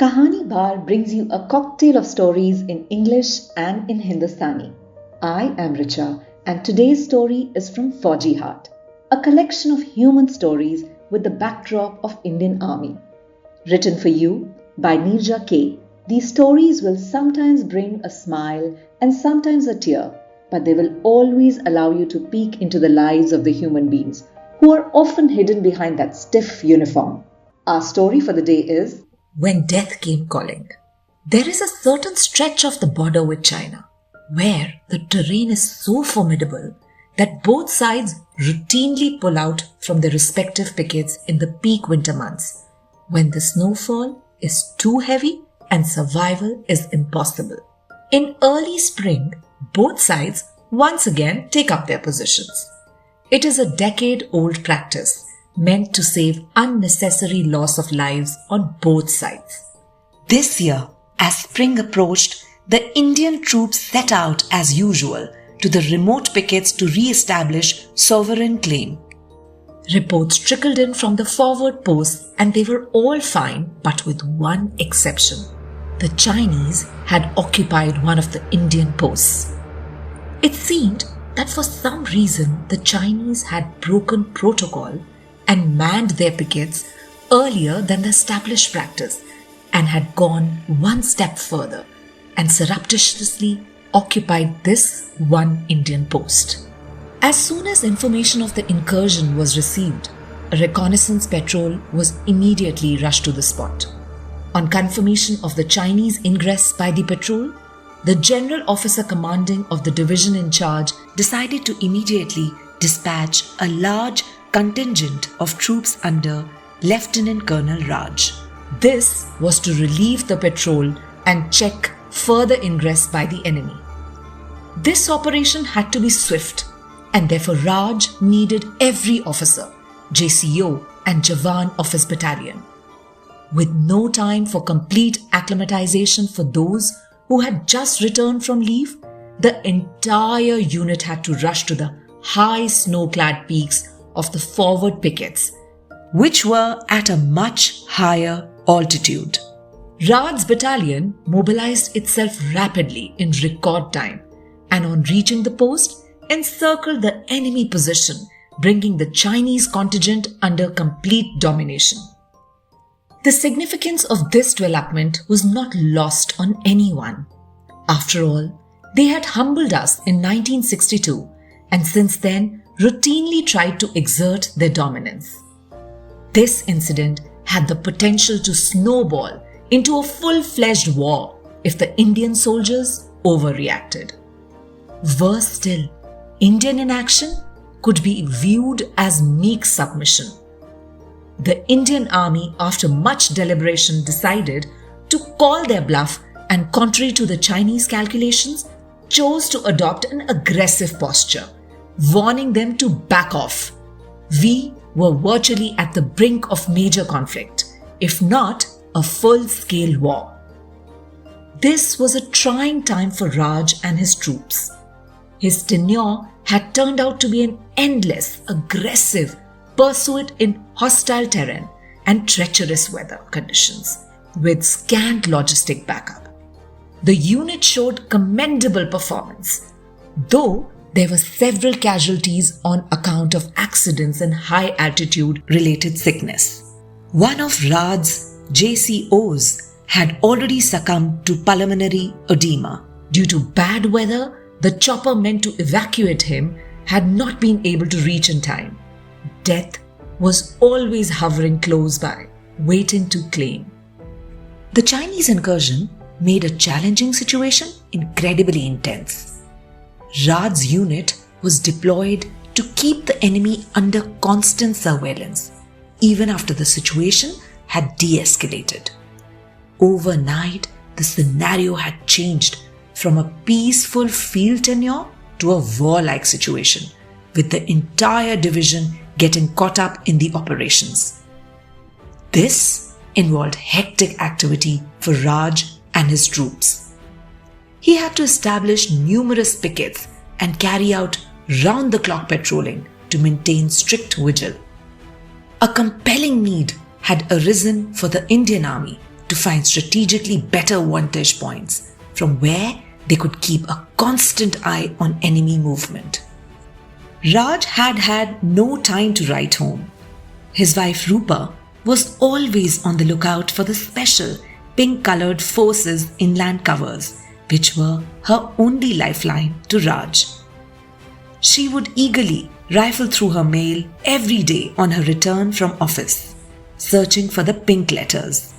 Kahani Bar brings you a cocktail of stories in English and in Hindustani. I am Richa, and today's story is from Fauji Heart, a collection of human stories with the backdrop of Indian Army. Written for you by Neerja K. These stories will sometimes bring a smile and sometimes a tear, but they will always allow you to peek into the lives of the human beings who are often hidden behind that stiff uniform. Our story for the day is When Death Came Calling. There is a certain stretch of the border with China where the terrain is so formidable that both sides routinely pull out from their respective pickets in the peak winter months when the snowfall is too heavy and survival is impossible. In early spring, both sides once again take up their positions. It is a decade-old practice meant to save unnecessary loss of lives on both sides. This year, as spring approached, the Indian troops set out as usual to the remote pickets to re-establish sovereign claim. Reports trickled in from the forward posts and they were all fine, but with one exception. The Chinese had occupied one of the Indian posts. It seemed that for some reason the Chinese had broken protocol and manned their pickets earlier than the established practice and had gone one step further and surreptitiously occupied this one Indian post. As soon as information of the incursion was received, a reconnaissance patrol was immediately rushed to the spot. On confirmation of the Chinese ingress by the patrol, the general officer commanding of the division in charge decided to immediately dispatch a large contingent of troops under Lieutenant Colonel Raj. This was to relieve the patrol and check further ingress by the enemy. This operation had to be swift, and therefore Raj needed every officer, JCO and Jawan of his battalion. With no time for complete acclimatization for those who had just returned from leave, the entire unit had to rush to the high snow-clad peaks of the forward pickets, which were at a much higher altitude. Raj's battalion mobilized itself rapidly in record time and on reaching the post, encircled the enemy position, bringing the Chinese contingent under complete domination. The significance of this development was not lost on anyone. After all, they had humbled us in 1962 and since then routinely tried to exert their dominance. This incident had the potential to snowball into a full-fledged war if the Indian soldiers overreacted. Worse still, Indian inaction could be viewed as meek submission. The Indian army, after much deliberation, decided to call their bluff and, contrary to the Chinese calculations, chose to adopt an aggressive posture, warning them to back off. We were virtually at the brink of major conflict, if not a full-scale war. This was a trying time for Raj and his troops. His tenure had turned out to be an endless, aggressive pursuit in hostile terrain and treacherous weather conditions, with scant logistic backup. The unit showed commendable performance, though there were several casualties on account of accidents and high altitude related sickness. One of Raj's JCOs had already succumbed to pulmonary edema. Due to bad weather, the chopper meant to evacuate him had not been able to reach in time. Death was always hovering close by, waiting to claim. The Chinese incursion made a challenging situation incredibly intense. Raj's unit was deployed to keep the enemy under constant surveillance, even after the situation had de-escalated. Overnight, the scenario had changed from a peaceful field tenure to a warlike situation, with the entire division getting caught up in the operations. This involved hectic activity for Raj and his troops. He had to establish numerous pickets and carry out round-the-clock patrolling to maintain strict vigil. A compelling need had arisen for the Indian army to find strategically better vantage points from where they could keep a constant eye on enemy movement. Raj had had no time to write home. His wife Rupa was always on the lookout for the special pink-coloured forces inland covers, which were her only lifeline to Raj. She would eagerly rifle through her mail every day on her return from office, searching for the pink letters.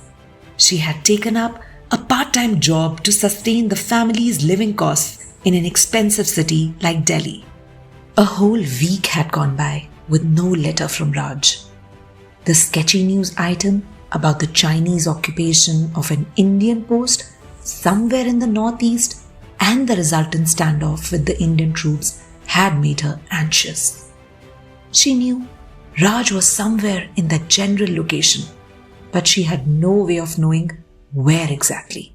She had taken up a part-time job to sustain the family's living costs in an expensive city like Delhi. A whole week had gone by with no letter from Raj. The sketchy news item about the Chinese occupation of an Indian post somewhere in the northeast and the resultant standoff with the Indian troops had made her anxious. She knew Raj was somewhere in that general location, but she had no way of knowing where exactly.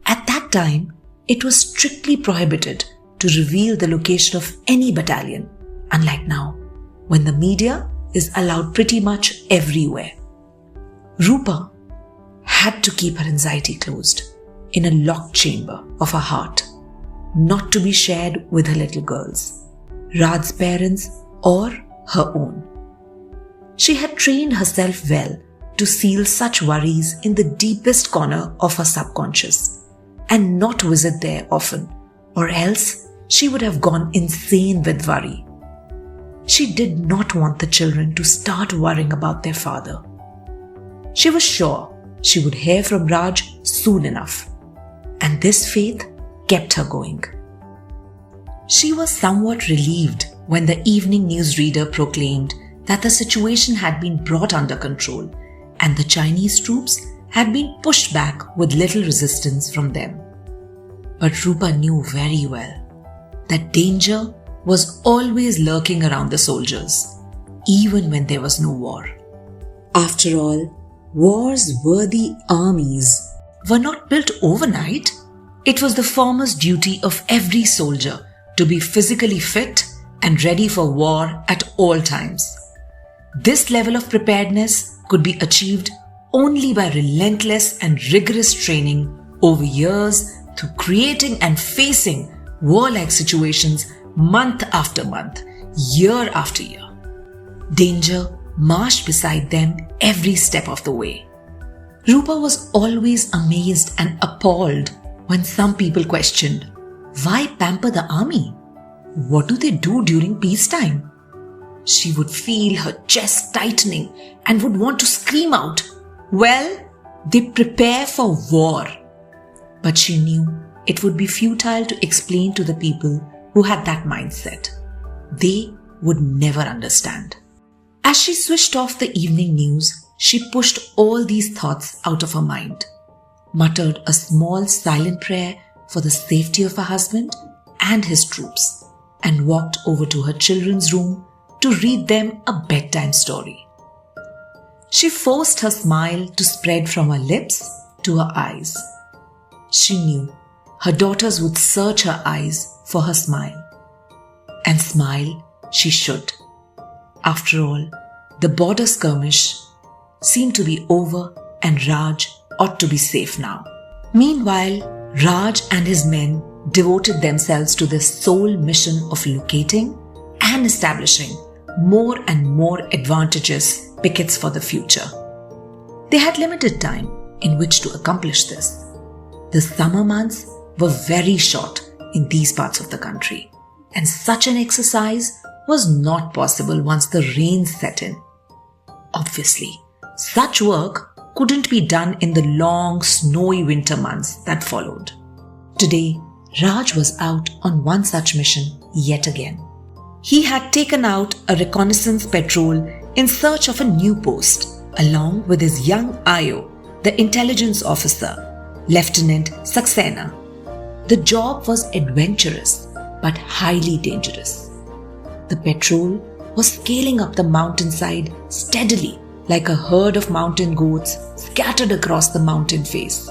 At that time, it was strictly prohibited to reveal the location of any battalion, unlike now, when the media is allowed pretty much everywhere. Rupa had to keep her anxiety closed in a locked chamber of her heart, not to be shared with her little girls, Raj's parents or her own. She had trained herself well to seal such worries in the deepest corner of her subconscious and not visit there often, or else she would have gone insane with worry. She did not want the children to start worrying about their father. She was sure she would hear from Raj soon enough, and this faith kept her going. She was somewhat relieved when the evening newsreader proclaimed that the situation had been brought under control and the Chinese troops had been pushed back with little resistance from them. But Rupa knew very well that danger was always lurking around the soldiers, even when there was no war. After all, war's worthy armies were not built overnight. It was the foremost duty of every soldier to be physically fit and ready for war at all times. This level of preparedness could be achieved only by relentless and rigorous training over years through creating and facing warlike situations month after month, year after year. Danger marched beside them every step of the way. Rupa was always amazed and appalled when some people questioned, why pamper the army? What do they do during peacetime? She would feel her chest tightening and would want to scream out, well, they prepare for war. But she knew it would be futile to explain to the people who had that mindset. They would never understand. As she switched off the evening news, she pushed all these thoughts out of her mind, muttered a small silent prayer for the safety of her husband and his troops, and walked over to her children's room to read them a bedtime story. She forced her smile to spread from her lips to her eyes. She knew her daughters would search her eyes for her smile. And smile she should. After all, the border skirmish seemed to be over and Raj ought to be safe now. Meanwhile, Raj and his men devoted themselves to their sole mission of locating and establishing more and more advantageous pickets for the future. They had limited time in which to accomplish this. The summer months were very short in these parts of the country, and such an exercise was not possible once the rains set in. Obviously, such work couldn't be done in the long, snowy winter months that followed. Today, Raj was out on one such mission yet again. He had taken out a reconnaissance patrol in search of a new post, along with his young Ayo, the intelligence officer, Lieutenant Saxena. The job was adventurous but highly dangerous. The patrol was scaling up the mountainside steadily like a herd of mountain goats scattered across the mountain face.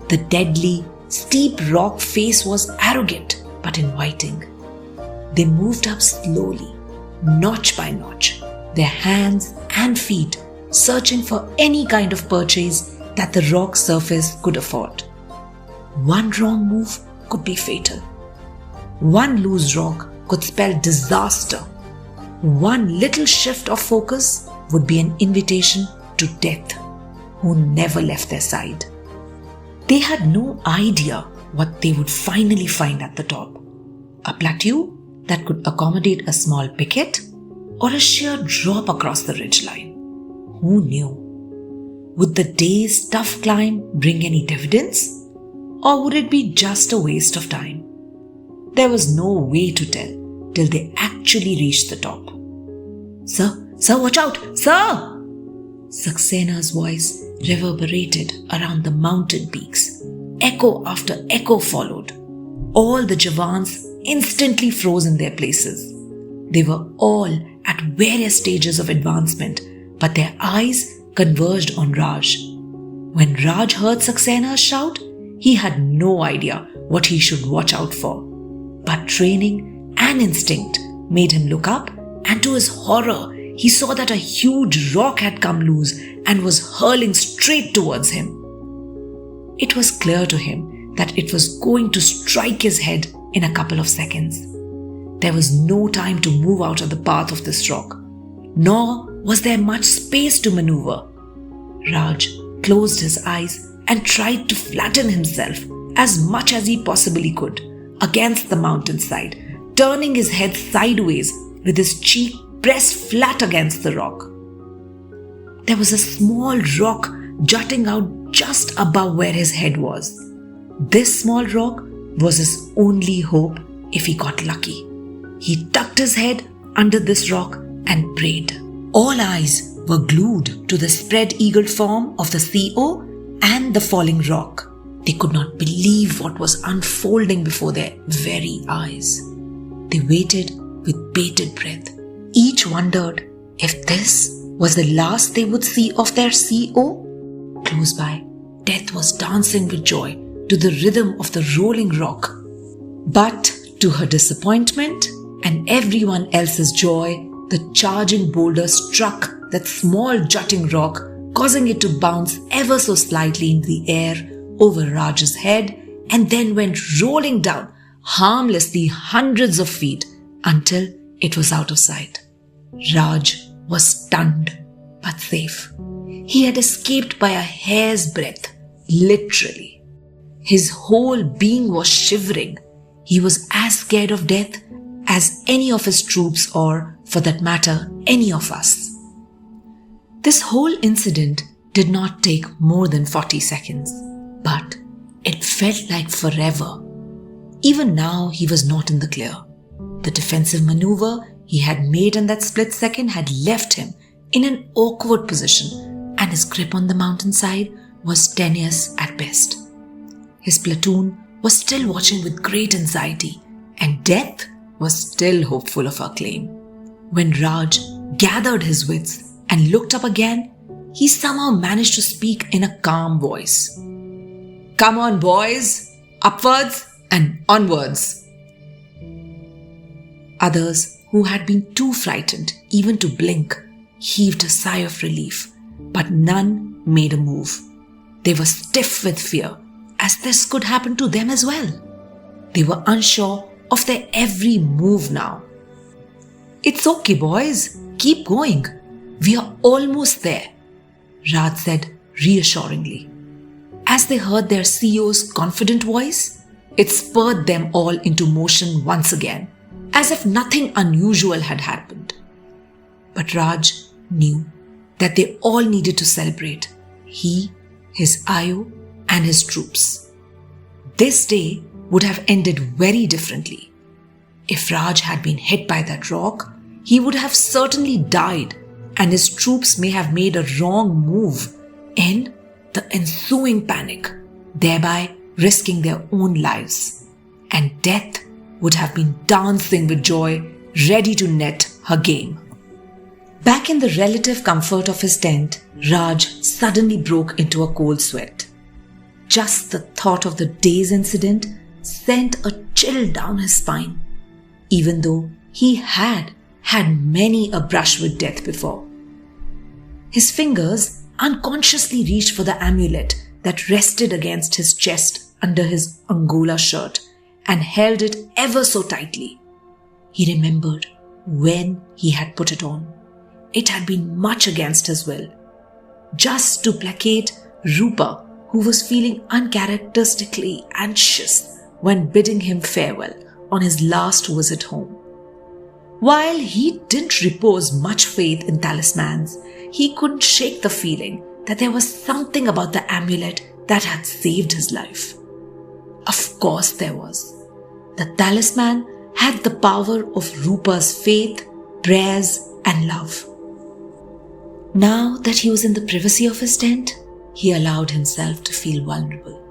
The deadly, steep rock face was arrogant but inviting. They moved up slowly, notch by notch, their hands and feet searching for any kind of purchase that the rock surface could afford. One wrong move could be fatal. One loose rock could spell disaster. One little shift of focus would be an invitation to death, who never left their side. They had no idea what they would finally find at the top. A plateau that could accommodate a small picket or a sheer drop across the ridgeline. Who knew? Would the day's tough climb bring any dividends? Or would it be just a waste of time? There was no way to tell till they actually reached the top. Sir, watch out, sir! Saksena's voice reverberated around the mountain peaks. Echo after echo followed. All the Javans instantly froze in their places. They were all at various stages of advancement, but their eyes converged on Raj. When Raj heard Saksena's shout, he had no idea what he should watch out for. But training and instinct made him look up, and to his horror, he saw that a huge rock had come loose and was hurling straight towards him. It was clear to him that it was going to strike his head in a couple of seconds. There was no time to move out of the path of this rock, nor was there much space to maneuver. Raj closed his eyes and tried to flatten himself as much as he possibly could against the mountainside, turning his head sideways with his cheek pressed flat against the rock. There was a small rock jutting out just above where his head was. This small rock was his only hope if he got lucky. He tucked his head under this rock and prayed. All eyes were glued to the spread-eagled form of the CO and the falling rock. They could not believe what was unfolding before their very eyes. They waited with bated breath. Each wondered if this was the last they would see of their CO. Close by, Death was dancing with joy to the rhythm of the rolling rock. But to her disappointment and everyone else's joy, the charging boulder struck that small jutting rock, causing it to bounce ever so slightly in the air over Raj's head, and then went rolling down harmlessly hundreds of feet until it was out of sight. Raj was stunned but safe. He had escaped by a hair's breadth, literally. His whole being was shivering. He was as scared of death as any of his troops, or, for that matter, any of us. This whole incident did not take more than 40 seconds, but it felt like forever. Even now, he was not in the clear. The defensive maneuver he had made in that split second had left him in an awkward position, and his grip on the mountainside was tenuous at best. His platoon was still watching with great anxiety, and Death was still hopeful of her claim. When Raj gathered his wits and looked up again, he somehow managed to speak in a calm voice. "Come on, boys, upwards and onwards." Others, who had been too frightened even to blink, heaved a sigh of relief, but none made a move. They were stiff with fear, as this could happen to them as well. They were unsure of their every move now. "It's okay, boys. Keep going. We are almost there," Raj said reassuringly. As they heard their CEO's confident voice, it spurred them all into motion once again, as if nothing unusual had happened. But Raj knew that they all needed to celebrate. He, his Ayo, and his troops. This day would have ended very differently. If Raj had been hit by that rock, he would have certainly died, and his troops may have made a wrong move in the ensuing panic, thereby risking their own lives. And Death would have been dancing with joy, ready to net her game. Back in the relative comfort of his tent, Raj suddenly broke into a cold sweat. Just the thought of the day's incident sent a chill down his spine, even though he had had many a brush with death before. His fingers unconsciously reached for the amulet that rested against his chest under his Angola shirt and held it ever so tightly. He remembered when he had put it on. It had been much against his will, just to placate Rupa, who was feeling uncharacteristically anxious when bidding him farewell on his last visit home. While he didn't repose much faith in talismans, he couldn't shake the feeling that there was something about the amulet that had saved his life. Of course there was. The talisman had the power of Rupa's faith, prayers, and love. Now that he was in the privacy of his tent, he allowed himself to feel vulnerable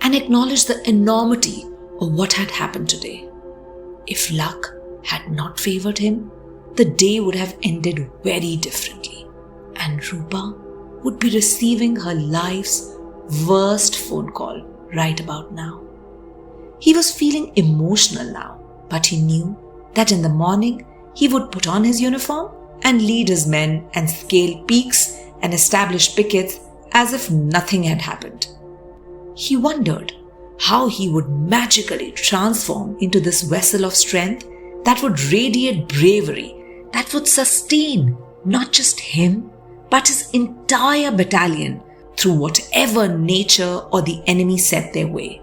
and acknowledged the enormity of what had happened today. If luck had not favored him, the day would have ended very differently, and Rupa would be receiving her life's worst phone call right about now. He was feeling emotional now, but he knew that in the morning he would put on his uniform and lead his men and scale peaks and establish pickets as if nothing had happened. He wondered how he would magically transform into this vessel of strength that would radiate bravery, that would sustain not just him, but his entire battalion through whatever nature or the enemy set their way.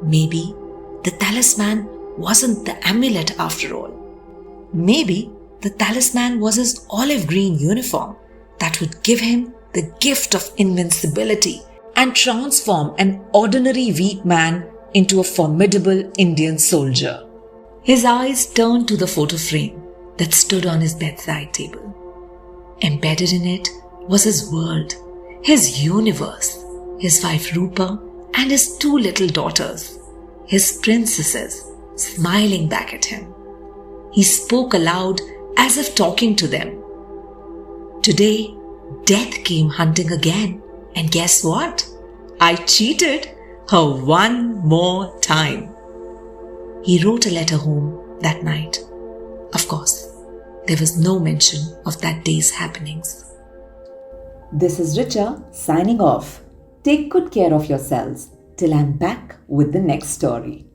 Maybe the talisman wasn't the amulet after all. Maybe the talisman was his olive green uniform that would give him the gift of invincibility and transform an ordinary weak man into a formidable Indian soldier. His eyes turned to the photo frame that stood on his bedside table. Embedded in it was his world, his universe, his wife Rupa and his 2 little daughters, his princesses, smiling back at him. He spoke aloud as if talking to them. Today, death came hunting again, and guess what? I cheated her one more time. He wrote a letter home that night. Of course, there was no mention of that day's happenings. This is Richa signing off. Take good care of yourselves till I'm back with the next story.